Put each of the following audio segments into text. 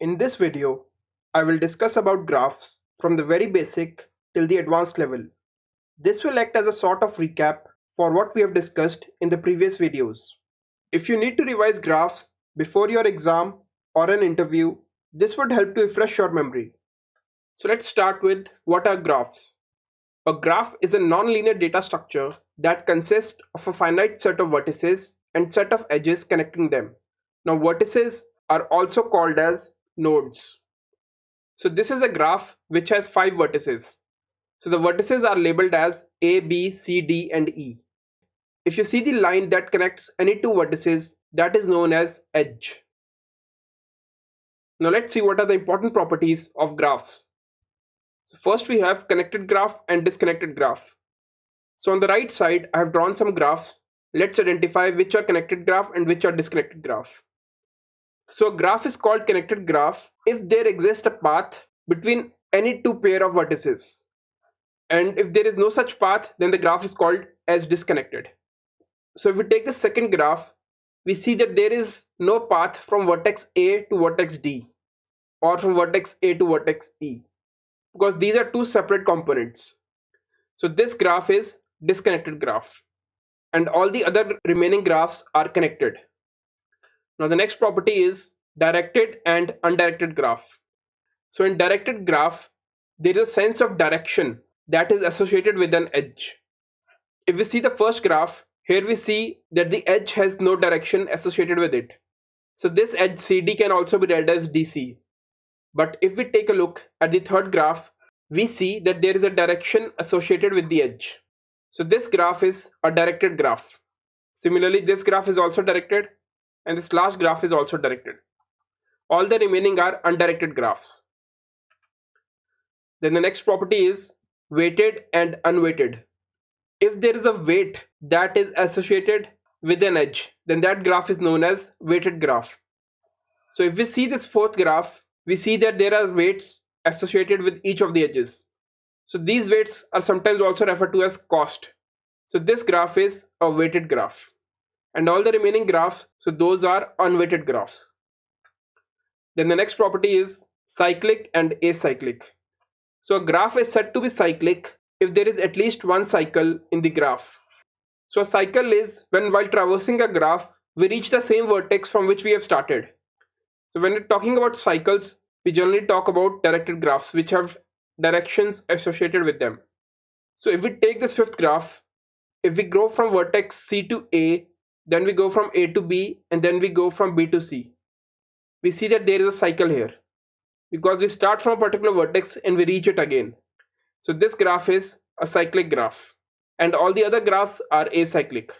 In this video, I will discuss about graphs from the very basic till the advanced level. This will act as a sort of recap for what we have discussed in the previous videos. If you need to revise graphs before your exam or an interview, this would help to refresh your memory. So let's start with what are graphs. A graph is a non-linear data structure that consists of a finite set of vertices and set of edges connecting them. Now vertices are also called as nodes. So this is a graph which has 5 vertices. So the vertices are labeled as A, B, C, D and E. If you see the line that connects any two vertices, that is known as edge. Now let's see what are the important properties of graphs. So first we have connected graph and disconnected graph. So on the right side I have drawn some graphs. Let's identify which are connected graph and which are disconnected graph. So a graph is called connected graph if there exists a path between any two pair of vertices. And if there is no such path, then the graph is called as disconnected. So if we take the second graph, we see that there is no path from vertex A to vertex D or from vertex A to vertex E because these are two separate components. So this graph is disconnected graph and all the other remaining graphs are connected. Now the next property is directed and undirected graph. So in directed graph, there is a sense of direction that is associated with an edge. If we see the first graph, here we see that the edge has no direction associated with it. So this edge CD can also be read as DC. But if we take a look at the third graph, we see that there is a direction associated with the edge. So this graph is a directed graph. Similarly, this graph is also directed and this last graph is also directed. All the remaining are undirected graphs. Then the next property is weighted and unweighted. If there is a weight that is associated with an edge, then that graph is known as weighted graph. So if we see this fourth graph, we see that there are weights associated with each of the edges. So these weights are sometimes also referred to as cost. So this graph is a weighted graph. And all the remaining graphs, so those are unweighted graphs. Then the next property is cyclic and acyclic. So a graph is said to be cyclic if there is at least one cycle in the graph. So a cycle is when while traversing a graph, we reach the same vertex from which we have started. So when we're talking about cycles, we generally talk about directed graphs which have directions associated with them. So if we take this fifth graph, if we go from vertex C to A, then we go from A to B, and then we go from B to C. We see that there is a cycle here because we start from a particular vertex and we reach it again. So this graph is a cyclic graph and all the other graphs are acyclic.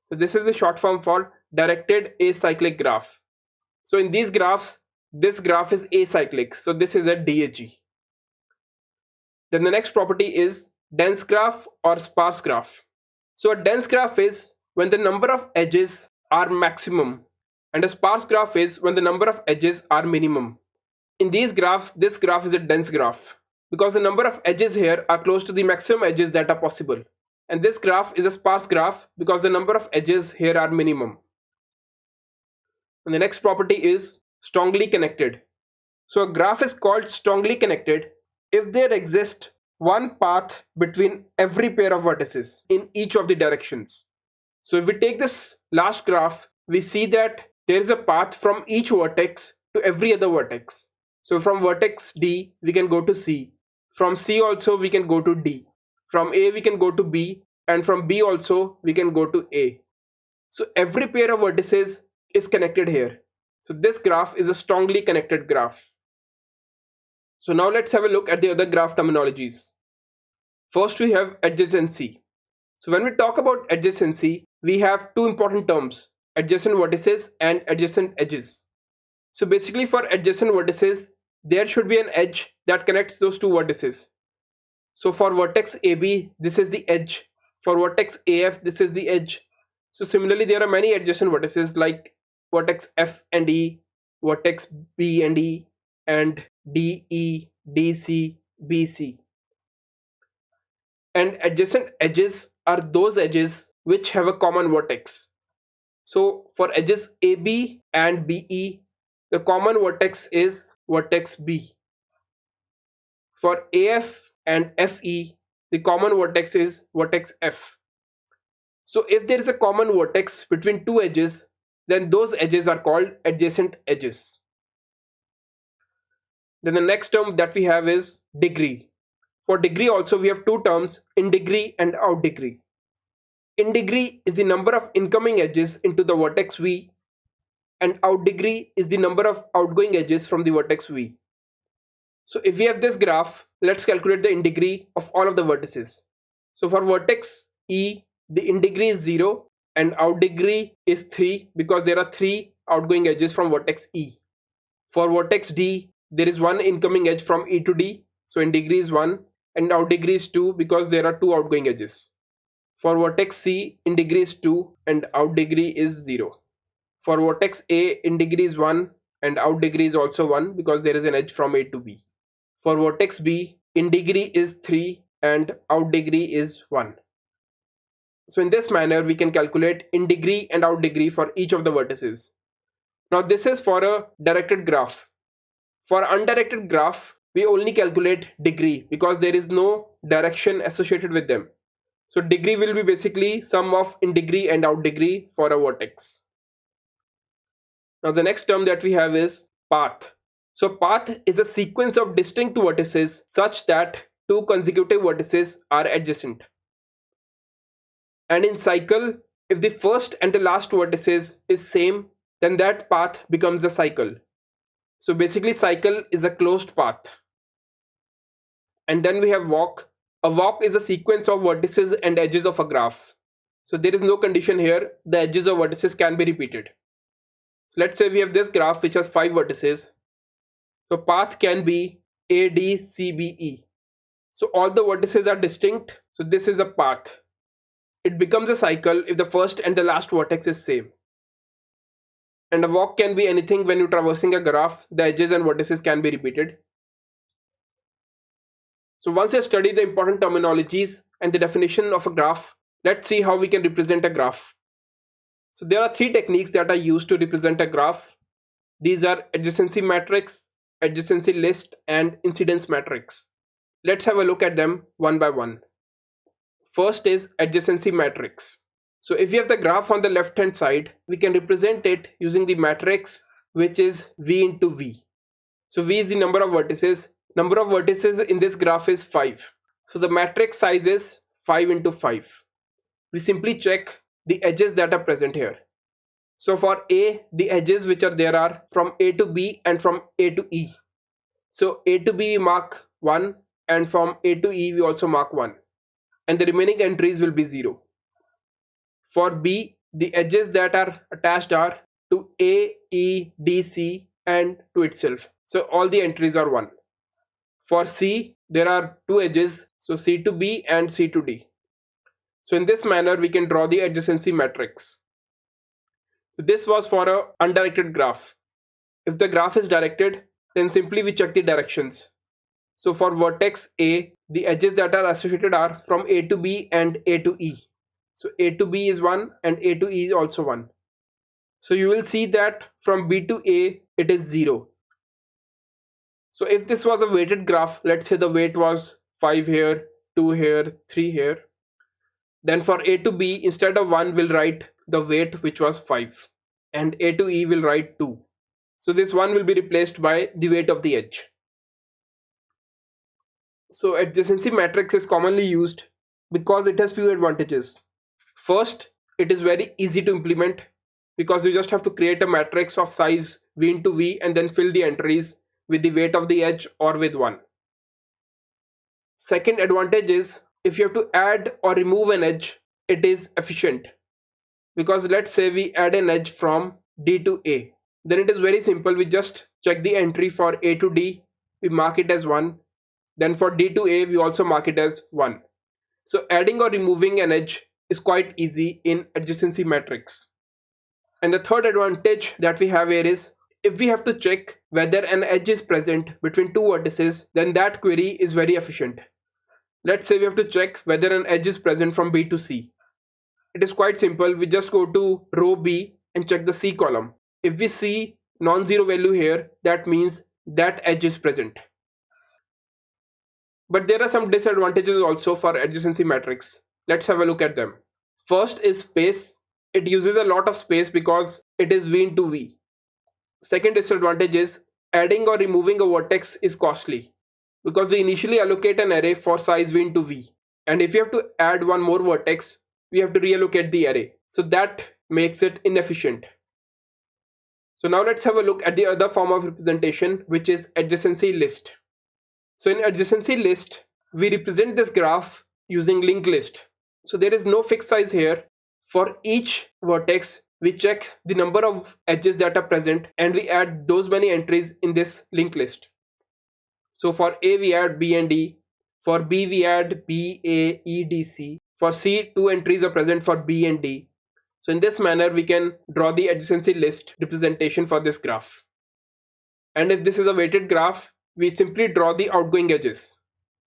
So this is the short form for directed acyclic graph. So in these graphs, this graph is acyclic. So this is a DAG. Then the next property is dense graph or sparse graph. So a dense graph is when the number of edges are maximum and a sparse graph is when the number of edges are minimum. In these graphs, this graph is a dense graph because the number of edges here are close to the maximum edges that are possible. And this graph is a sparse graph because the number of edges here are minimum. And the next property is strongly connected. So a graph is called strongly connected if there exists one path between every pair of vertices in each of the directions. So if we take this last graph, we see that there is a path from each vertex to every other vertex. So from vertex D, we can go to C. From C also, we can go to D. From A, we can go to B. And from B also, we can go to A. So every pair of vertices is connected here. So this graph is a strongly connected graph. So now let's have a look at the other graph terminologies. First, we have adjacency. So when we talk about adjacency, we have two important terms, adjacent vertices and adjacent edges. So basically for adjacent vertices, there should be an edge that connects those two vertices. So for vertex AB, this is the edge. For vertex AF, this is the edge. So similarly, there are many adjacent vertices like vertex F and E, vertex B and E, and DE, DC, BC. And adjacent edges are those edges which have a common vertex. So for edges AB and BE, The common vertex is vertex B. For AF and FE, the common vertex is vertex F. So if there is a common vertex between two edges, then those edges are called adjacent edges. Then the next term that we have is degree. For degree also we have two terms, in degree and out degree. In degree is the number of incoming edges into the vertex V, and out degree is the number of outgoing edges from the vertex V. So if we have this graph, let's calculate the in degree of all of the vertices. So for vertex E, the in degree is 0 and out degree is 3 because there are 3 outgoing edges from vertex E. For vertex D, there is one incoming edge from E to D, so in degree is 1 and out degree is 2 because there are 2 outgoing edges. For vertex C, in degree is 2 and out degree is 0. For vertex A, in degree is 1 and out degree is also 1 because there is an edge from A to B. For vertex B, in degree is 3 and out degree is 1. So in this manner, we can calculate in degree and out degree for each of the vertices. Now this is for a directed graph. For undirected graph, we only calculate degree because there is no direction associated with them. So degree will be basically sum of in degree and out degree for a vertex. Now the next term that we have is path. So path is a sequence of distinct vertices such that two consecutive vertices are adjacent. And in cycle, if the first and the last vertices is same, then that path becomes a cycle. So basically cycle is a closed path. And then we have walk. A walk is a sequence of vertices and edges of a graph. So there is no condition here, the edges of vertices can be repeated. So let's say we have this graph which has 5 vertices. So path can be A, D, C, B, E. So all the vertices are distinct. So this is a path. It becomes a cycle if the first and the last vertex is same. And a walk can be anything when you're traversing a graph, the edges and vertices can be repeated. So once you study the important terminologies and the definition of a graph, let's see how we can represent a graph. So there are 3 techniques that are used to represent a graph. These are Adjacency Matrix, Adjacency List, and Incidence Matrix. Let's have a look at them one by one. First is Adjacency Matrix. So if you have the graph on the left hand side, we can represent it using the matrix which is V into V. So V is the number of vertices. Number of vertices in this graph is 5. So the matrix size is 5 into 5. We simply check the edges that are present here. So for A, the edges which are there are from A to B and from A to E. So A to B we mark 1 and from A to E we also mark 1. And the remaining entries will be 0. For B, the edges that are attached are to A, E, D, C and to itself. So all the entries are 1. For C, there are 2 edges, so C to B and C to D. So in this manner, we can draw the adjacency matrix. So this was for a undirected graph. If the graph is directed, then simply we check the directions. So for vertex A, the edges that are associated are from A to B and A to E. So A to B is 1 and A to E is also 1. So you will see that from B to A, it is 0. So if this was a weighted graph, let's say the weight was 5 here, 2 here, 3 here. Then for A to B, instead of 1, we'll write the weight which was 5. And A to E will write 2. So this 1 will be replaced by the weight of the edge. So adjacency matrix is commonly used because it has few advantages. First, it is very easy to implement because you just have to create a matrix of size V into V and then fill the entries with the weight of the edge or with 1. Second advantage is if you have to add or remove an edge, it is efficient. Because let's say we add an edge from D to A. Then it is very simple. We just check the entry for A to D. We mark it as 1. Then for D to A, we also mark it as 1. So adding or removing an edge is quite easy in adjacency matrix. And the third advantage that we have here is if we have to check whether an edge is present between two vertices, then that query is very efficient. Let's say we have to check whether an edge is present from B to C. It is quite simple. We just go to row B and check the C column. If we see non-zero value here, that means that edge is present. But there are some disadvantages also for adjacency matrix. Let's have a look at them. First is space. It uses a lot of space because it is V into V. Second disadvantage is adding or removing a vertex is costly because we initially allocate an array for size V into V. And if you have to add one more vertex, we have to reallocate the array. So that makes it inefficient. So now let's have a look at the other form of representation, which is adjacency list. So in adjacency list, we represent this graph using linked list. So there is no fixed size here. For each vertex, we check the number of edges that are present and we add those many entries in this linked list. So for A we add B and D, for B we add B, A, E, D, C. For C, 2 entries are present for B and D. So in this manner, we can draw the adjacency list representation for this graph. And if this is a weighted graph, we simply draw the outgoing edges.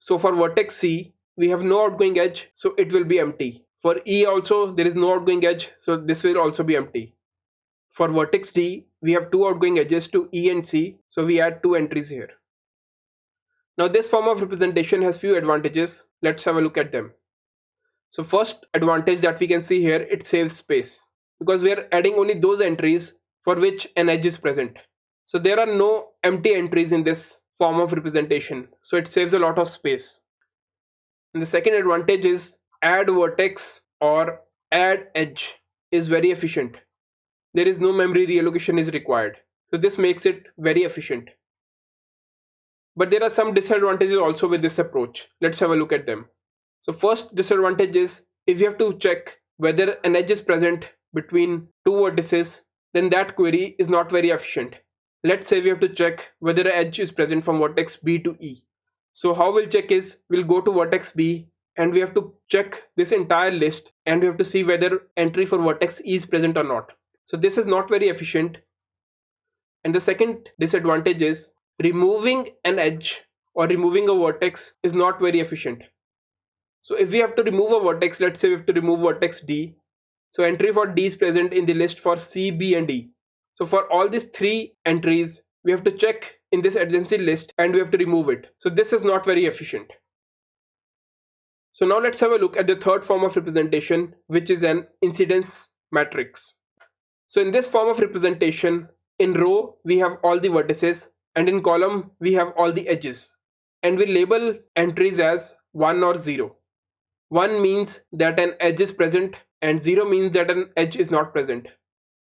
So for vertex C, we have no outgoing edge, so it will be empty. For E also, there is no outgoing edge, so this will also be empty. For vertex D, we have 2 outgoing edges to E and C, so we add 2 entries here. Now this form of representation has few advantages. Let's have a look at them. So first advantage that we can see here, it saves space because we are adding only those entries for which an edge is present. So there are no empty entries in this form of representation, so it saves a lot of space. And the second advantage is add vertex or add edge is very efficient. There is no memory reallocation is required, so this makes it very efficient. But there are some disadvantages also with this approach. Let's have a look at them. So first disadvantage is if you have to check whether an edge is present between two vertices, then that query is not very efficient. Let's say we have to check whether an edge is present from vertex B to E. So how we'll check is we'll go to vertex B and we have to check this entire list and we have to see whether entry for vertex E is present or not. So this is not very efficient. And the second disadvantage is removing an edge or removing a vertex is not very efficient. So if we have to remove a vertex, let's say we have to remove vertex D. So entry for D is present in the list for C, B and E. So for all these 3 entries, we have to check in this adjacency list and we have to remove it. So this is not very efficient. So now let's have a look at the third form of representation, which is an incidence matrix. So in this form of representation, in row we have all the vertices and in column we have all the edges. And we label entries as 1 or 0. 1 means that an edge is present and 0 means that an edge is not present.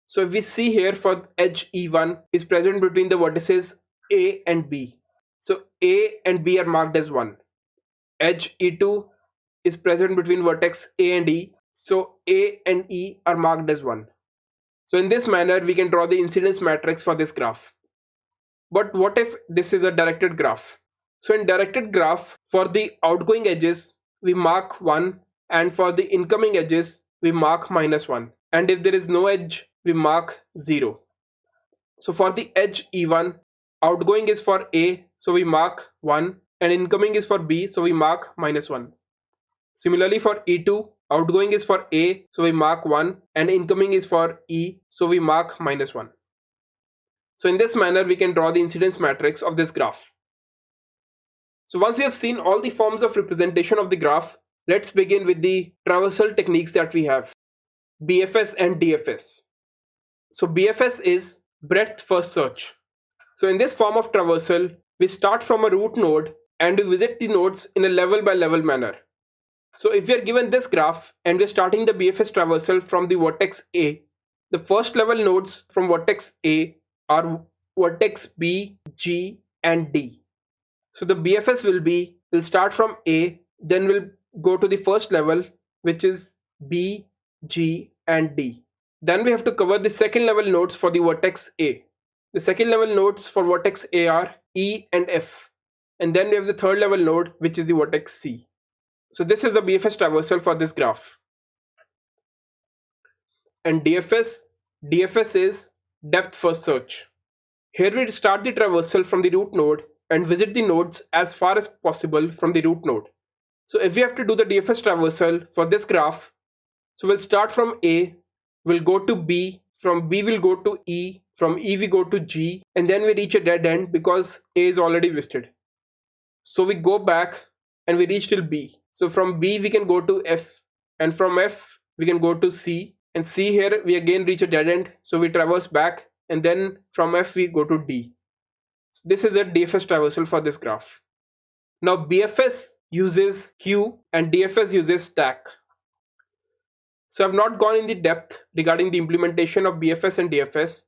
So if we see here for edge E1 is present between the vertices A and B. So A and B are marked as 1. Edge E2 is present between vertex A and E. So A and E are marked as 1. So in this manner, we can draw the incidence matrix for this graph. But what if this is a directed graph? So in directed graph, for the outgoing edges, we mark 1 and for the incoming edges, we mark -1. And if there is no edge, we mark 0. So for the edge E1, outgoing is for A, so we mark 1 and incoming is for B, so we mark -1. Similarly for E2, outgoing is for A, so we mark 1 and incoming is for E, so we mark -1. So in this manner, we can draw the incidence matrix of this graph. So once we have seen all the forms of representation of the graph, let's begin with the traversal techniques that we have, BFS and DFS. So BFS is breadth first search. So in this form of traversal, we start from a root node and we visit the nodes in a level by level manner. So if we are given this graph and we're starting the BFS traversal from the vertex A, the first level nodes from vertex A are vertex B, G and D. So the BFS will start from A, then we'll go to the first level, which is B, G and D. Then we have to cover the second level nodes for the vertex A. The second level nodes for vertex A are E and F. And then we have the third level node, which is the vertex C. So this is the BFS traversal for this graph. And DFS is depth first search. Here we start the traversal from the root node and visit the nodes as far as possible from the root node. So if we have to do the DFS traversal for this graph, so we'll start from A, we'll go to B, from B we'll go to E, From E we go to G, and then we reach a dead end because A is already listed. So we go back and we reach till B. So from B we can go to F, and from F we can go to C, and C here we again reach a dead end, so we traverse back, and then from F we go to D. So this is a DFS traversal for this graph. Now BFS uses queue and DFS uses stack. So I've not gone in the depth regarding the implementation of BFS and DFS.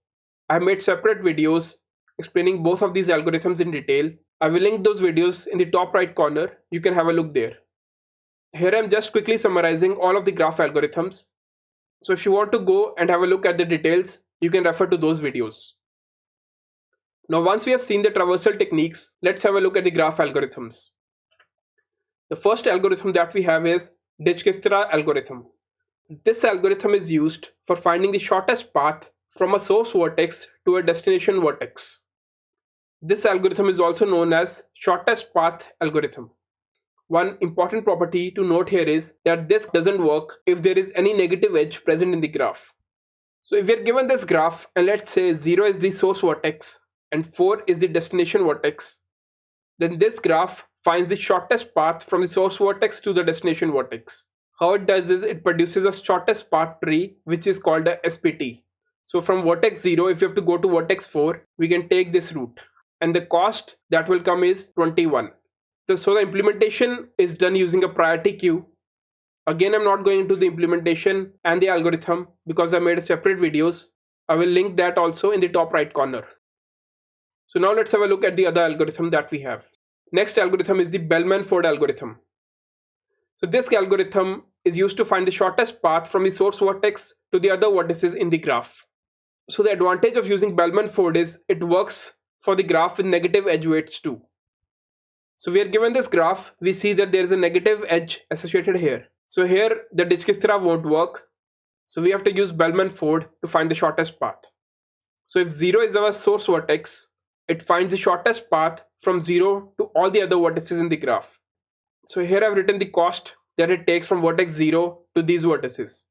I have made separate videos explaining both of these algorithms in detail. I will link those videos in the top right corner. You can have a look there. Here I'm just quickly summarizing all of the graph algorithms. So if you want to go and have a look at the details, you can refer to those videos. Now once we have seen the traversal techniques, let's have a look at the graph algorithms. The first algorithm that we have is Dijkstra Algorithm. This algorithm is used for finding the shortest path from a source vertex to a destination vertex. This algorithm is also known as shortest path algorithm. One important property to note here is that this doesn't work if there is any negative edge present in the graph. So if we are given this graph and let's say 0 is the source vertex and 4 is the destination vertex, then this graph finds the shortest path from the source vertex to the destination vertex. How it does is it produces a shortest path tree which is called a SPT. So from vertex 0, if you have to go to vertex 4, we can take this route, and the cost that will come is 21. So the implementation is done using a priority queue. Again, I'm not going into the implementation and the algorithm because I made separate videos. I will link that also in the top right corner. So now let's have a look at the other algorithm that we have. Next algorithm is the Bellman-Ford algorithm. So this algorithm is used to find the shortest path from the source vertex to the other vertices in the graph. So the advantage of using Bellman-Ford is it works for the graph with negative edge weights too. So we are given this graph, we see that there is a negative edge associated here. So here the Dijkstra won't work. So we have to use Bellman-Ford to find the shortest path. So if 0 is our source vertex, it finds the shortest path from 0 to all the other vertices in the graph. So here I've written the cost that it takes from vertex 0 to these vertices.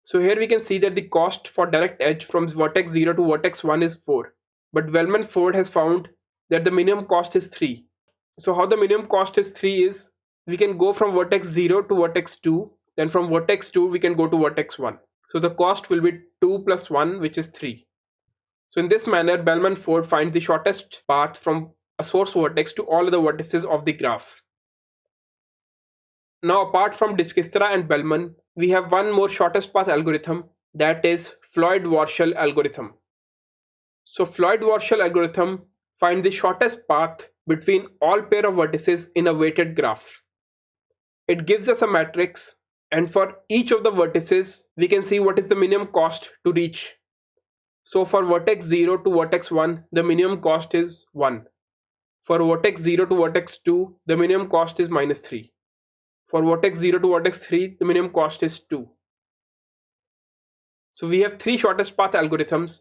So here we can see that the cost for direct edge from vertex 0 to vertex 1 is 4. But Bellman-Ford has found that the minimum cost is 3. So how the minimum cost is 3 is, we can go from vertex 0 to vertex 2, then from vertex 2 we can go to vertex 1. So the cost will be 2 plus 1, which is 3. So in this manner, Bellman-Ford finds the shortest path from a source vertex to all other vertices of the graph. Now apart from Dijkstra and Bellman, we have one more shortest path algorithm, that is Floyd-Warshall algorithm. So Floyd-Warshall algorithm finds the shortest path between all pair of vertices in a weighted graph. It gives us a matrix, and for each of the vertices we can see what is the minimum cost to reach. So for vertex 0 to vertex 1, the minimum cost is 1. For vertex 0 to vertex 2, the minimum cost is minus 3. For vertex 0 to vertex 3, the minimum cost is 2. So we have three shortest path algorithms.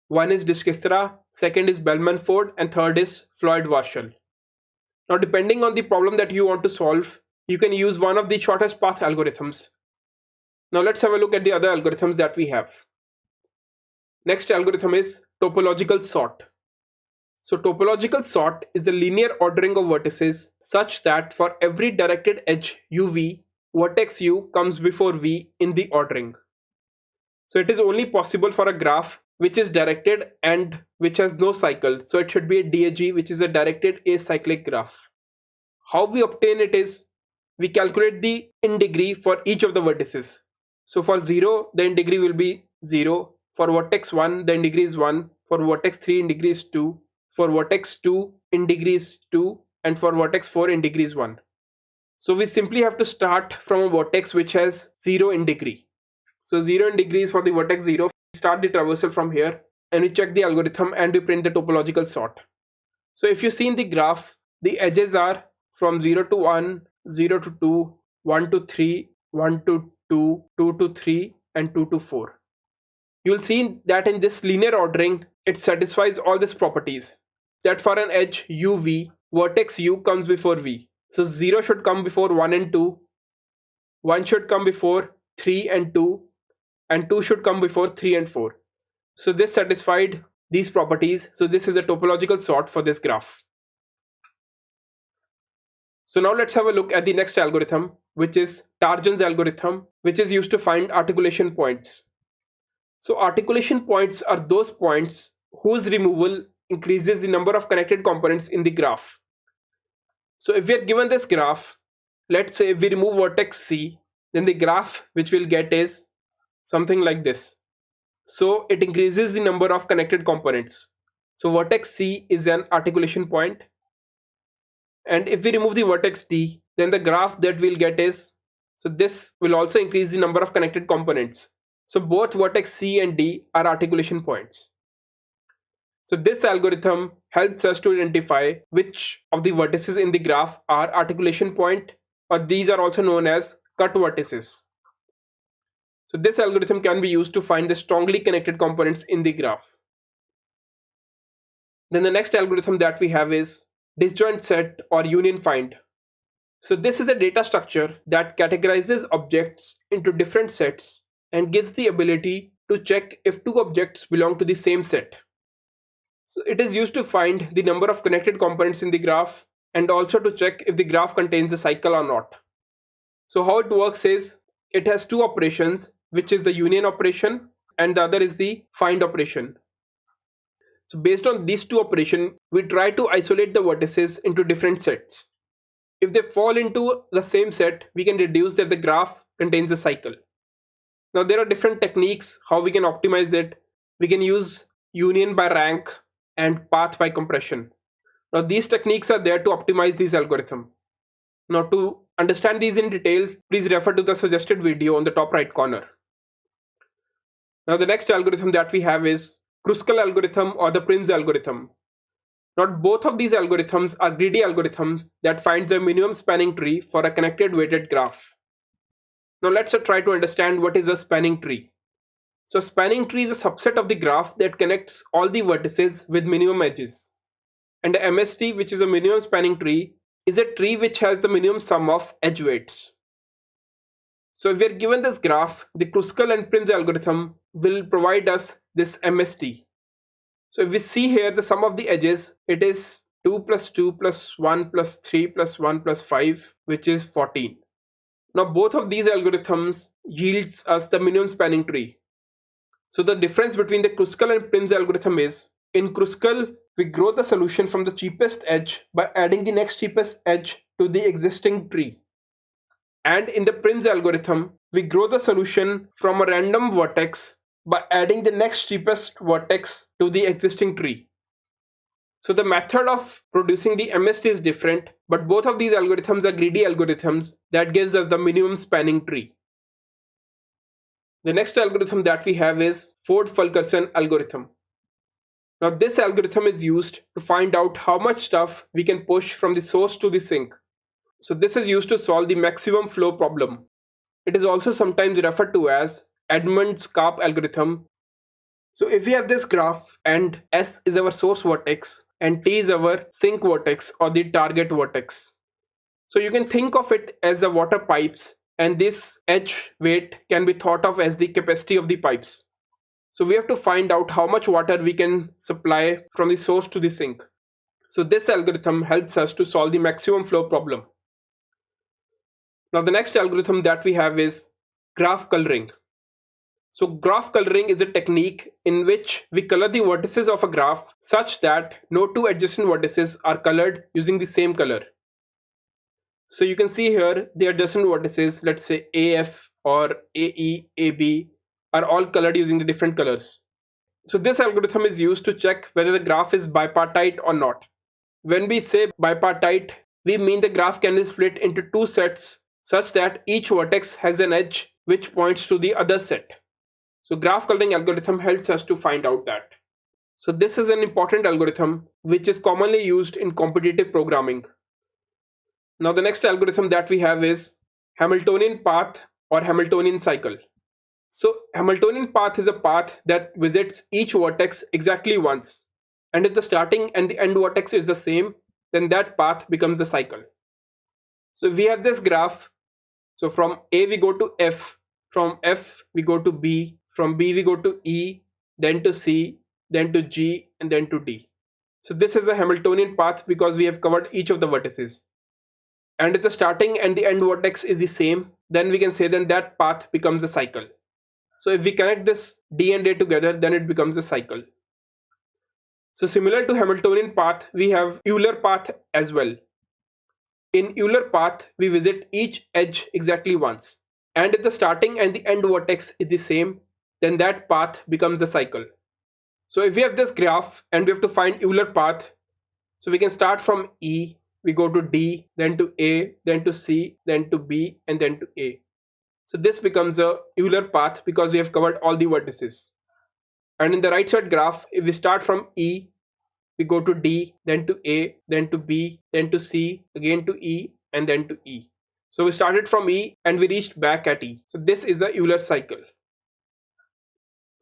One is Dijkstra, second is Bellman-Ford, and third is Floyd-Warshall. Now depending on the problem that you want to solve, you can use one of the shortest path algorithms. Now let's have a look at the other algorithms that we have. Next algorithm is Topological Sort. So topological sort is the linear ordering of vertices such that for every directed edge uv, vertex u comes before v in the ordering. So it is only possible for a graph which is directed and which has no cycle. So it should be a DAG, which is a directed acyclic graph. How we obtain it is, we calculate the in degree for each of the vertices. So for 0, the in degree will be 0. For vertex 1, the in degree is 1. For vertex 3, in degree is 2. For vertex 2, in degree is 2. And for vertex 4, in degree is 1. So we simply have to start from a vertex which has 0 in degree. So 0 in degree is for the vertex 0. We start the traversal from here and we check the algorithm and we print the topological sort. So if you see in the graph, the edges are from 0 to 1, 0 to 2, 1 to 3, 1 to 2, 2 to 3, and 2 to 4. You'll see that in this linear ordering, it satisfies all these properties. That for an edge uv, vertex u comes before v. So 0 should come before 1 and 2, 1 should come before 3 and 2, and 2 should come before 3 and 4. So this satisfied these properties. So this is a topological sort for this graph. So now let's have a look at the next algorithm, which is Tarjan's algorithm, which is used to find articulation points. So articulation points are those points whose removal increases the number of connected components in the graph. So if we are given this graph, let's say if we remove vertex C, then the graph which we'll get is something like this. So it increases the number of connected components. So vertex C is an articulation point. And if we remove the vertex D, then the graph that we'll get is, so this will also increase the number of connected components. So both vertex C and D are articulation points. So this algorithm helps us to identify which of the vertices in the graph are articulation point, or these are also known as cut vertices. So this algorithm can be used to find the strongly connected components in the graph. Then the next algorithm that we have is disjoint set or union find. So this is a data structure that categorizes objects into different sets and gives the ability to check if two objects belong to the same set. So it is used to find the number of connected components in the graph and also to check if the graph contains a cycle or not. So how it works is it has two operations, which is the union operation and the other is the find operation. So based on these two operations, we try to isolate the vertices into different sets. If they fall into the same set, we can deduce that the graph contains a cycle. Now there are different techniques how we can optimize it. We can use union by rank and path by compression. Now these techniques are there to optimize this algorithm. Now to understand these in detail, please refer to the suggested video on the top right corner. Now the next algorithm that we have is Kruskal algorithm or the Prim's algorithm. Now both of these algorithms are greedy algorithms that find the minimum spanning tree for a connected weighted graph. Now let's try to understand what is a spanning tree. So spanning tree is a subset of the graph that connects all the vertices with minimum edges. And the MST, which is a minimum spanning tree, is a tree which has the minimum sum of edge weights. So if we are given this graph, the Kruskal and Prim's algorithm will provide us this MST. So if we see here the sum of the edges, it is 2 plus 2 plus 1 plus 3 plus 1 plus 5, which is 14. Now both of these algorithms yields us the minimum spanning tree. So the difference between the Kruskal and Prim's algorithm is, in Kruskal, we grow the solution from the cheapest edge by adding the next cheapest edge to the existing tree. And in the Prim's algorithm, we grow the solution from a random vertex by adding the next cheapest vertex to the existing tree. So the method of producing the MST is different, but both of these algorithms are greedy algorithms that gives us the minimum spanning tree. The next algorithm that we have is Ford-Fulkerson algorithm. Now this algorithm is used to find out how much stuff we can push from the source to the sink. So this is used to solve the maximum flow problem. It is also sometimes referred to as Edmonds-Karp algorithm. So if we have this graph and S is our source vertex and T is our sink vertex or the target vertex. So you can think of it as the water pipes, and this H weight can be thought of as the capacity of the pipes. So we have to find out how much water we can supply from the source to the sink. So this algorithm helps us to solve the maximum flow problem. Now the next algorithm that we have is graph coloring. So graph coloring is a technique in which we color the vertices of a graph such that no two adjacent vertices are colored using the same color. So you can see here the adjacent vertices, let's say AF or AE, AB, are all colored using the different colors. So this algorithm is used to check whether the graph is bipartite or not. When we say bipartite, we mean the graph can be split into two sets such that each vertex has an edge which points to the other set. So graph coloring algorithm helps us to find out that. So this is an important algorithm which is commonly used in competitive programming. Now the next algorithm that we have is Hamiltonian path or Hamiltonian cycle. So Hamiltonian path is a path that visits each vertex exactly once. And if the starting and the end vertex is the same, then that path becomes a cycle. So we have this graph. So from A we go to F, from F we go to B, from B we go to E, then to C, then to G, and then to D. So this is a Hamiltonian path because we have covered each of the vertices. And if the starting and the end vertex is the same, then we can say then that path becomes a cycle. So if we connect this D and A together, then it becomes a cycle. So similar to Hamiltonian path, we have Euler path as well. In Euler path, we visit each edge exactly once. And if the starting and the end vertex is the same, then that path becomes the cycle. So if we have this graph and we have to find Euler path, so we can start from E, we go to D, then to A, then to C, then to B, and then to A. So this becomes a Euler path because we have covered all the vertices. And in the right side graph, if we start from E, we go to D, then to A, then to B, then to C, again to E, and then to E. So we started from E and we reached back at E. So this is the Euler cycle.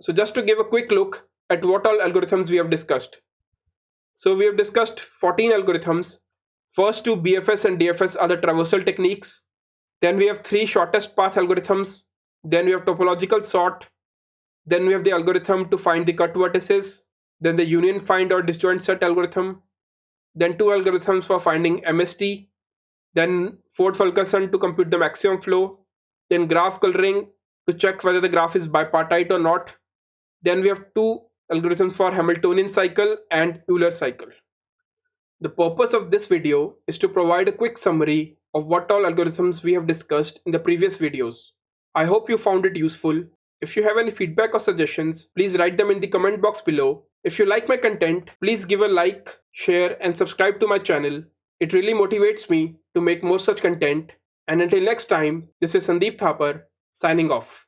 So just to give a quick look at what all algorithms we have discussed. So we have discussed 14 algorithms. First two BFS and DFS are the traversal techniques. Then we have 3 shortest path algorithms. Then we have topological sort. Then we have the algorithm to find the cut vertices. Then the union find or disjoint set algorithm. Then 2 algorithms for finding MST. Then Ford Fulkerson to compute the maximum flow. Then graph coloring to check whether the graph is bipartite or not. Then we have 2 algorithms for Hamiltonian cycle and Euler cycle. The purpose of this video is to provide a quick summary of what all algorithms we have discussed in the previous videos. I hope you found it useful. If you have any feedback or suggestions, please write them in the comment box below. If you like my content, please give a like, share, and subscribe to my channel. It really motivates me to make more such content. And until next time, this is Sandeep Thapar signing off.